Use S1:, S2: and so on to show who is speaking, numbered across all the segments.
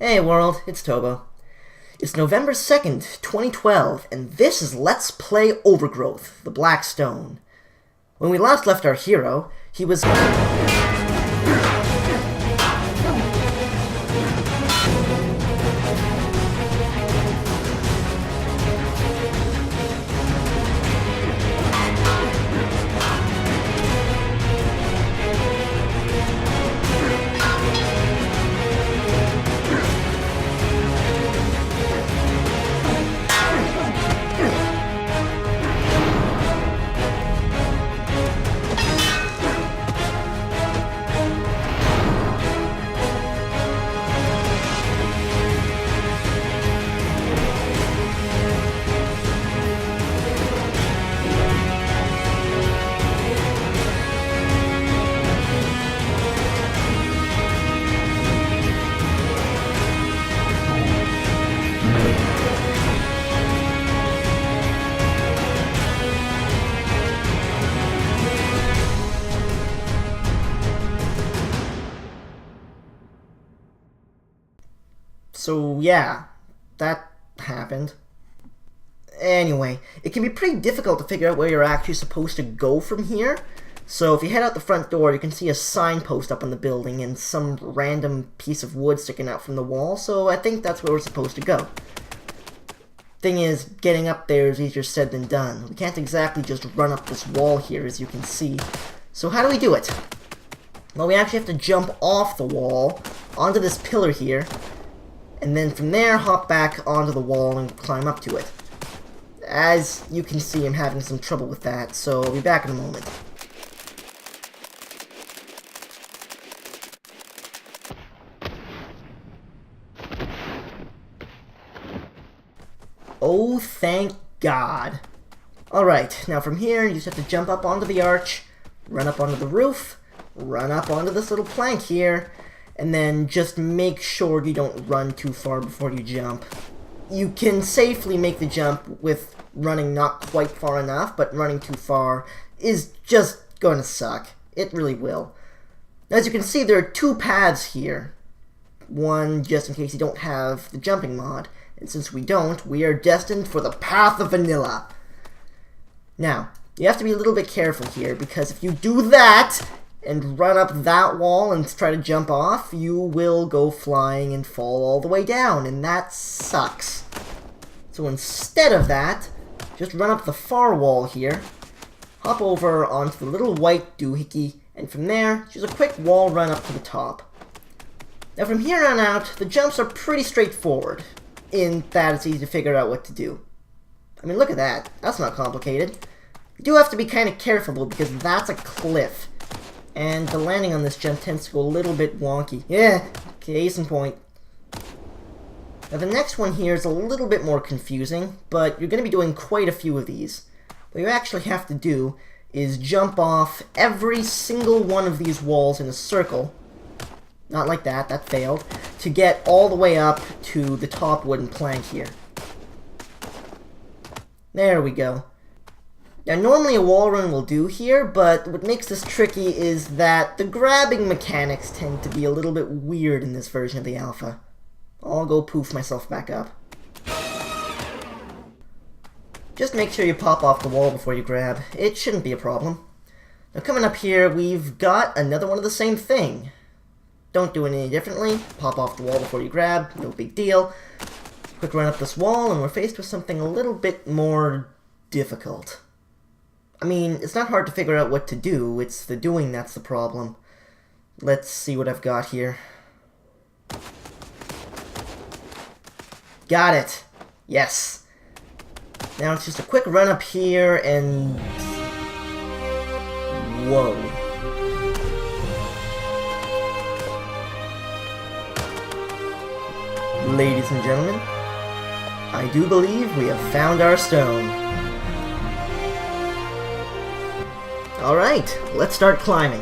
S1: Hey world, it's Tobo. It's November 2nd, 2012, and this is Let's Play Overgrowth, the Black Stone. When we last left our hero, he was... So yeah, that happened. Anyway, it can be pretty difficult to figure out where you're actually supposed to go from here. So if you head out the front door, you can see a signpost up on the building and some random piece of wood sticking out from the wall, so I think that's where we're supposed to go. Thing is, getting up there is easier said than done. We can't exactly just run up this wall here, as you can see. So how do we do it? Well, we actually have to jump off the wall onto this pillar here, and then from there hop back onto the wall and climb up to it. As you can see, I'm having some trouble with that, so I'll be back in a moment. Oh, thank God. Alright, now from here, you just have to jump up onto the arch, run up onto the roof, run up onto this little plank here, and then just make sure you don't run too far before you jump. You can safely make the jump with running not quite far enough, but running too far is just going to suck. It really will. As you can see, there are two paths here. One just in case you don't have the jumping mod, and since we don't, we are destined for the path of vanilla. Now, you have to be a little bit careful here, because if you do that and run up that wall and try to jump off, you will go flying and fall all the way down, and that sucks. So instead of that, just run up the far wall here, hop over onto the little white doohickey, and from there, just a quick wall run up to the top. Now from here on out, the jumps are pretty straightforward, in that it's easy to figure out what to do. I mean, look at that. That's not complicated. You do have to be kind of careful, though, because that's a cliff. And the landing on this jump tends to go a little bit wonky. Yeah, case in point. Now the next one here is a little bit more confusing, but you're going to be doing quite a few of these. What you actually have to do is jump off every single one of these walls in a circle. Not like that, that failed. To get all the way up to the top wooden plank here. There we go. Now normally a wall run will do here, but what makes this tricky is that the grabbing mechanics tend to be a little bit weird in this version of the alpha. I'll go poof myself back up. Just make sure you pop off the wall before you grab. It shouldn't be a problem. Now coming up here, we've got another one of the same thing. Don't do it any differently. Pop off the wall before you grab, no big deal. Quick run up this wall, and we're faced with something a little bit more difficult. I mean, it's not hard to figure out what to do, it's the doing that's the problem. Let's see what I've got here. Got it! Yes! Now it's just a quick run up here and... whoa. Ladies and gentlemen, I do believe we have found our stone. Alright, let's start climbing.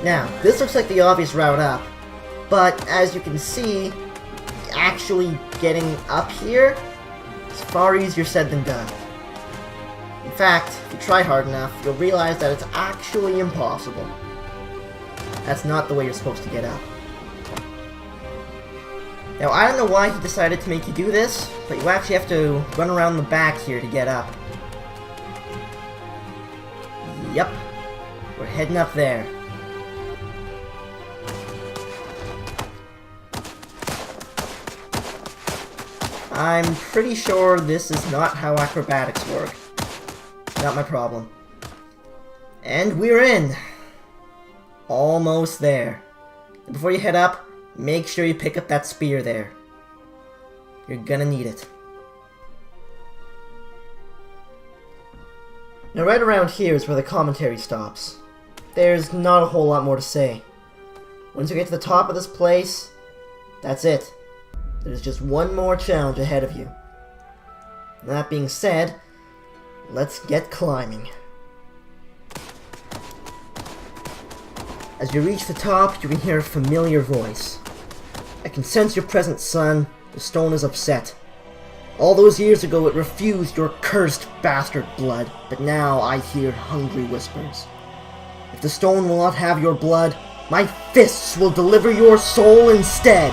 S1: Now, this looks like the obvious route up, but as you can see, actually getting up here is far easier said than done. In fact, if you try hard enough, you'll realize that it's actually impossible. That's not the way you're supposed to get up. Now, I don't know why he decided to make you do this, but you actually have to run around the back here to get up. Yep. We're heading up there. I'm pretty sure this is not how acrobatics work. Not my problem. And we're in! Almost there. Before you head up, make sure you pick up that spear there. You're gonna need it. Now right around here is where the commentary stops. There's not a whole lot more to say. Once you get to the top of this place, that's it. There's just one more challenge ahead of you. That being said, let's get climbing. As you reach the top, you can hear a familiar voice. I can sense your presence, son. The stone is upset. All those years ago it refused your cursed bastard blood, but now I hear hungry whispers. If the stone will not have your blood, my fists will deliver your soul instead!